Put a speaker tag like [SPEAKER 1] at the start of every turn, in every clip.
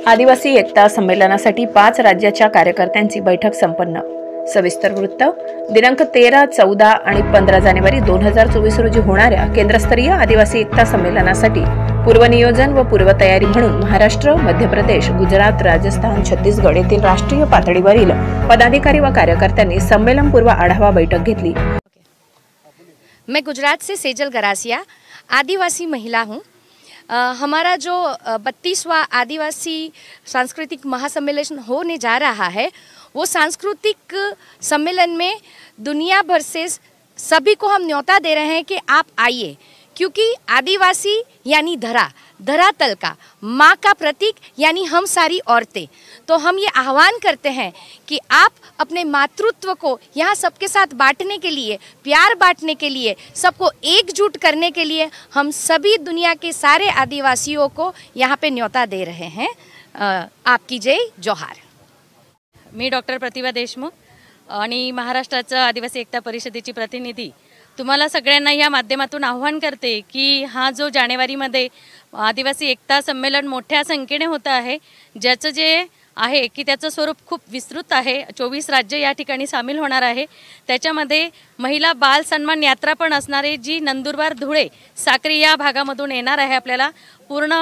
[SPEAKER 1] आदिवासी एकता संमेलनासाठी 5 राज्याच्या कार्यकर्त्यांची बैठक संपन्न। सविस्तर वृत्त। दिनांक 13, 14 आणि 15 जानेवारी 2024 रोजी होणाऱ्या केंद्रस्तरीय आदिवासी एकता संमेलनासाठी पूर्वनियोजन व पूर्वतयारी म्हणून महाराष्ट्र, मध्य प्रदेश, गुजरात, राजस्थान, छत्तीसगड येथील राष्ट्रीय पातळीवरील पदाधिकारी व कार्यकर्त्यांनी संमेलनपूर्व आढावा बैठक घेतली।
[SPEAKER 2] मैं गुजरात से सेजल गरासिया आदिवासी महिला हूँ। हमारा जो 32वां आदिवासी सांस्कृतिक महासम्मेलन होने जा रहा है, वो सांस्कृतिक सम्मेलन में दुनिया भर से सभी को हम न्योता दे रहे हैं कि आप आइए, क्योंकि आदिवासी यानी धरातल का माँ का प्रतीक यानी हम सारी औरतें। तो हम ये आह्वान करते हैं कि आप अपने मातृत्व को यहाँ सबके साथ बांटने के लिए, प्यार बांटने के लिए, सबको एकजुट करने के लिए हम सभी दुनिया के सारे आदिवासियों को यहाँ पे न्योता दे रहे हैं। आपकी जय जोहार।
[SPEAKER 3] मी डॉक्टर प्रतिभा देशमुख आणि महाराष्ट्राचं आदिवासी एकता परिषदेची प्रतिनिधी तुम्हाला सगळ्यांना या माध्यमातून आव्हान करते की हा जो जानेवारीमध्ये आदिवासी एकता संमेलन मोठ्या संख्येने होतं आहे, ज्याचं जे आहे की त्याचं स्वरूप खूप विस्तृत आहे। 24 राज्य या ठिकाणी सामील होणार आहे। त्याच्यामध्ये महिला बाल सन्मान यात्रा पण असणार आहे, जी नंदुरबार, धुळे, साक्री या भागामधून येणार आहे। आपल्याला पूर्ण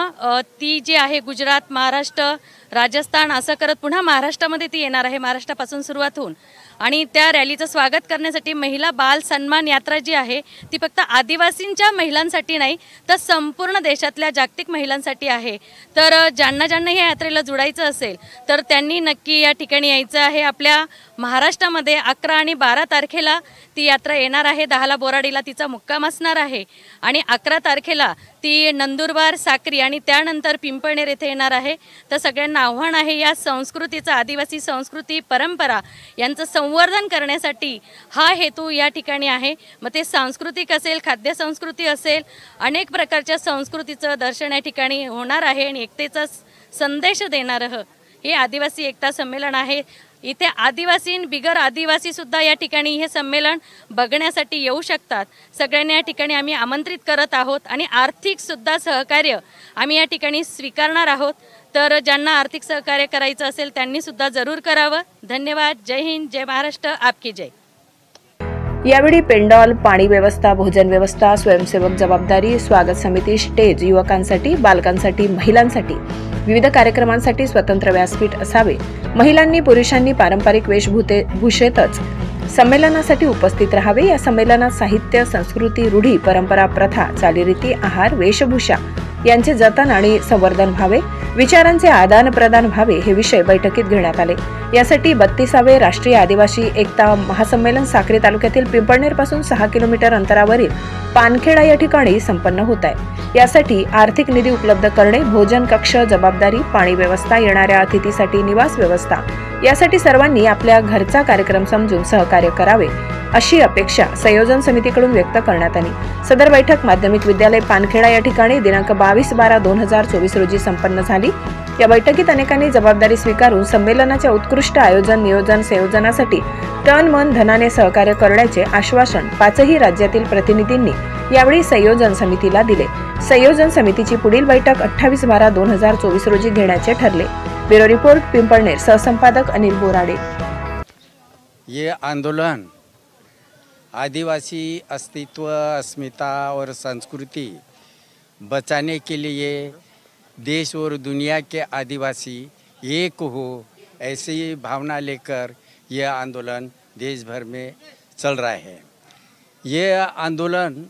[SPEAKER 3] ती जी आहे गुजरात, महाराष्ट्र, राजस्थान असं करत पुन्हा महाराष्ट्रामध्ये ती येणार आहे। महाराष्ट्रापासून सुरुवात होऊन आणि त्या रॅलीचं स्वागत करण्यासाठी महिला बाल सन्मान यात्रा जी आहे ती फक्त आदिवासींच्या महिलांसाठी नाही, तर संपूर्ण देशातल्या जागतिक महिलांसाठी आहे। तर ज्यांना या यात्रेला जोडायचं असेल तर त्यांनी नक्की या ठिकाणी यायचं आहे। आपल्या महाराष्ट्रामध्ये 11 आणि 12 तारखेला ती यात्रा येणार आहे। 10ला बोराडीला तिचा मुक्काम असणार आहे आणि 11 तारखेला ती नंदुरबार, साक्री आणि त्यानंतर पिंपळनेर येथे येणार आहे। तर सगळ्यांना आव्हान आहे, या संस्कृतीचा, आदिवासी संस्कृती, परंपरा यांचं संवर्धन करण्यासाठी हा हेतू या ठिकाणी आहे। मग ते सांस्कृतिक असेल, खाद्य संस्कृती असेल, अनेक प्रकारच्या संस्कृतीचं दर्शन या ठिकाणी होणार आहे आणि एकतेचा संदेश देणारं हे आदिवासी एकता संमेलन आहे। इथे आदिवासी, बिगर आदिवासी सुद्धा या ठिकाणी हे संमेलन बघण्यासाठी येऊ शकतात। सगळ्यांना या ठिकाणी आम्ही आमंत्रित करत आहोत आणि आर्थिक सुद्धा सहकार्य आम्ही या ठिकाणी स्वीकारणार आहोत। तर ज्यांना आर्थिक सहकार्य करायचं असेल त्यांनी सुद्धा जरूर करावं। धन्यवाद। जय हिंद, जय महाराष्ट्र, आपकी जय।
[SPEAKER 1] यावेळी पेंडॉल, पाणी व्यवस्था, भोजन व्यवस्था, स्वयंसेवक जबाबदारी, स्वागत समिती, स्टेज, युवकांसाठी, बालकांसाठी, महिलांसाठी विविध कार्यक्रमांसाठी स्वतंत्र व्यासपीठ असावे, महिलांनी पुरुषांनी पारंपरिक वेशभूषेतच संमेलनासाठी उपस्थित राहावे। या संमेलनात साहित्य, संस्कृती, रूढी, परंपरा, प्रथा, चालीरीती, आहार, वेशभूषा यांचे जतन आणि संवर्धन व्हावे, विचारांचे आदान प्रदान व्हावे हे विषय बैठकीत घेण्यात आले। यासाठी 32वे राष्ट्रीय आदिवासी एकता महासंमेलन साक्री तालुक्यातील पिंपळनेर पासून 6 किलोमीटर अंतरावरील पानखेडा या ठिकाणी संपन्न होत आहे। यासाठी आर्थिक निधी उपलब्ध करणे, भोजन कक्ष, जबाबदारी, पाणी व्यवस्था, येणाऱ्या अतिथीसाठी निवास व्यवस्था यासाठी सर्वांनी आपल्या घरचा कार्यक्रम समजून सहकार्य करावे अशी अपेक्षा संयोजन समितीकडून व्यक्त करण्यात आली। सदर बैठक माध्यमिक विद्यालय पानखेडा या ठिकाणी दिनांक 22/12/2024 रोजी संपन्न झाली। या बैठकीत अनेकांनी जबाबदारी स्वीकारून संमेलनाच्या उत्कृष्ट आयोजन, नियोजन, संयोजनासाठी तन मन धनाने सहकार्य करण्याचे आश्वासन 5ही राज्यातील प्रतिनिधींनी यावेळी संयोजन समितीला दिले। संयोजन समितीची पुढील बैठक 28/12/2024 रोजी घेण्याचे ठरले। Bureau report, Pimpalner. सहसंपादक अनिल बोराडे।
[SPEAKER 4] ये आंदोलन आदिवासी अस्तित्व, अस्मिता और संस्कृति बचाने के लिए देश और दुनिया के आदिवासी एक हो, ऐसी भावना लेकर यह आंदोलन देश भर में चल रहा है। ये आंदोलन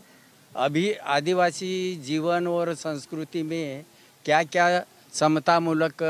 [SPEAKER 4] अभी आदिवासी जीवन और संस्कृति में क्या क्या समतामूलक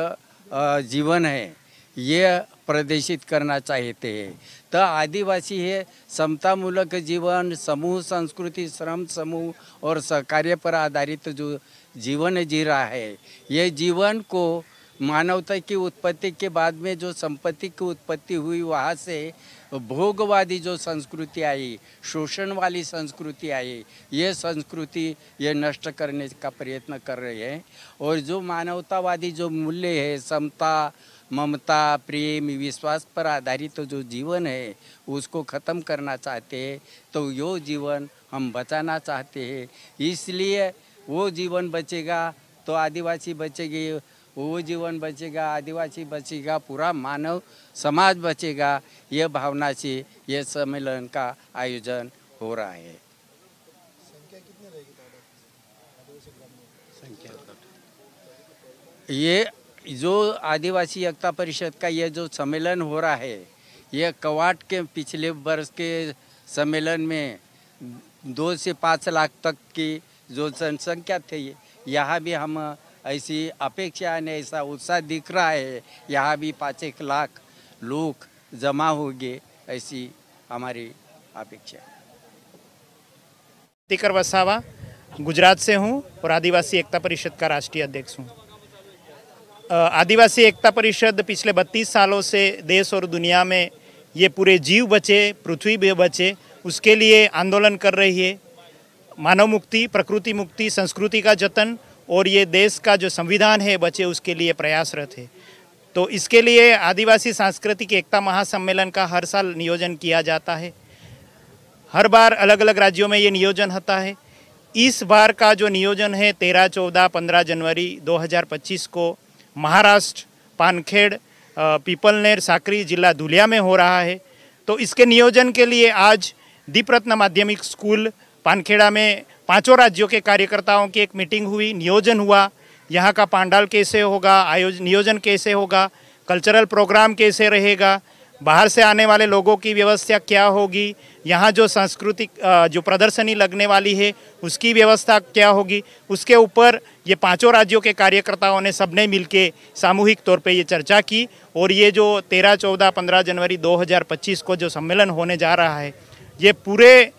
[SPEAKER 4] जीवन है ये प्रदर्शित करना चाहते हैं। तो आदिवासी है समतामूलक जीवन, समूह संस्कृति, श्रम समूह और सहकार्य पर आधारित जो जीवन जी रहा है, ये जीवन को मानवता की उत्पत्ति के बाद में जो संपत्ति की उत्पत्ति हुई, वहाँ से भोगवादी जो संस्कृति आई, शोषण वाली संस्कृति आई, ये संस्कृति ये नष्ट करने का प्रयत्न कर रहे हैं। और जो मानवतावादी जो मूल्य है, समता, ममता, प्रेम, विश्वास पर आधारित जो जीवन है उसको ख़त्म करना चाहते हैं। तो यो जीवन हम बचाना चाहते हैं, इसलिए वो जीवन बचेगा तो आदिवासी बचेगी, वो जीवन बचेगा, आदिवासी बचेगा, पूरा मानव समाज बचेगा। ये भावना से ये सम्मेलन का आयोजन हो रहा है। ये जो आदिवासी एकता परिषद का ये जो सम्मेलन हो रहा है, ये कवाट के पिछले वर्ष के सम्मेलन में 2 से 5 लाख तक की जो जनसंख्या थी, यहाँ भी हम ऐसी अपेक्षा ने ऐसा उत्साह दिख रहा है, यहाँ भी 5-1 लाख लोग जमा होंगे, ऐसी हमारी अपेक्षा है।
[SPEAKER 5] तिकर वसावा गुजरात से हूँ और आदिवासी एकता परिषद का राष्ट्रीय अध्यक्ष हूँ। आदिवासी एकता परिषद पिछले 32 सालों से देश और दुनिया में ये पूरे जीव बचे, पृथ्वी भी बचे, उसके लिए आंदोलन कर रही है। मानव मुक्ति, प्रकृति मुक्ति, संस्कृति का जतन और ये देश का जो संविधान है बचे, उसके लिए प्रयासरत है। तो इसके लिए आदिवासी सांस्कृतिक एकता महासम्मेलन का हर साल नियोजन किया जाता है। हर बार अलग अलग राज्यों में ये नियोजन होता है। इस बार का जो नियोजन है 13, 14, 15 जनवरी 2025 को महाराष्ट्र पानखेड़ पीपलनेर साकरी जिला धुलिया में हो रहा है। तो इसके नियोजन के लिए आज दीपरत्न माध्यमिक स्कूल पानखेड़ा में 5 राज्यों के कार्यकर्ताओं की एक मीटिंग हुई, नियोजन हुआ। यहाँ का पंडाल कैसे होगा, नियोजन कैसे होगा, कल्चरल प्रोग्राम कैसे रहेगा, बाहर से आने वाले लोगों की व्यवस्था क्या होगी, यहाँ जो सांस्कृतिक जो प्रदर्शनी लगने वाली है उसकी व्यवस्था क्या होगी, उसके ऊपर ये 5 राज्यों के कार्यकर्ताओं ने सबने मिलके सामूहिक तौर पे ये चर्चा की। और ये जो 13, 14, 15 जनवरी 2025 को जो सम्मेलन होने जा रहा है, ये पूरे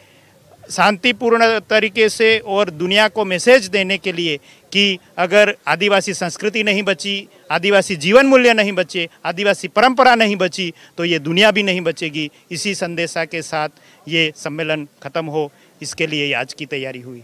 [SPEAKER 5] शांतिपूर्ण तरीके से और दुनिया को मैसेज देने के लिए कि अगर आदिवासी संस्कृति नहीं बची, आदिवासी जीवन मूल्य नहीं बचे, आदिवासी परंपरा नहीं बची, तो ये दुनिया भी नहीं बचेगी। इसी संदेशा के साथ ये सम्मेलन खत्म हो, इसके लिए आज की तैयारी हुई।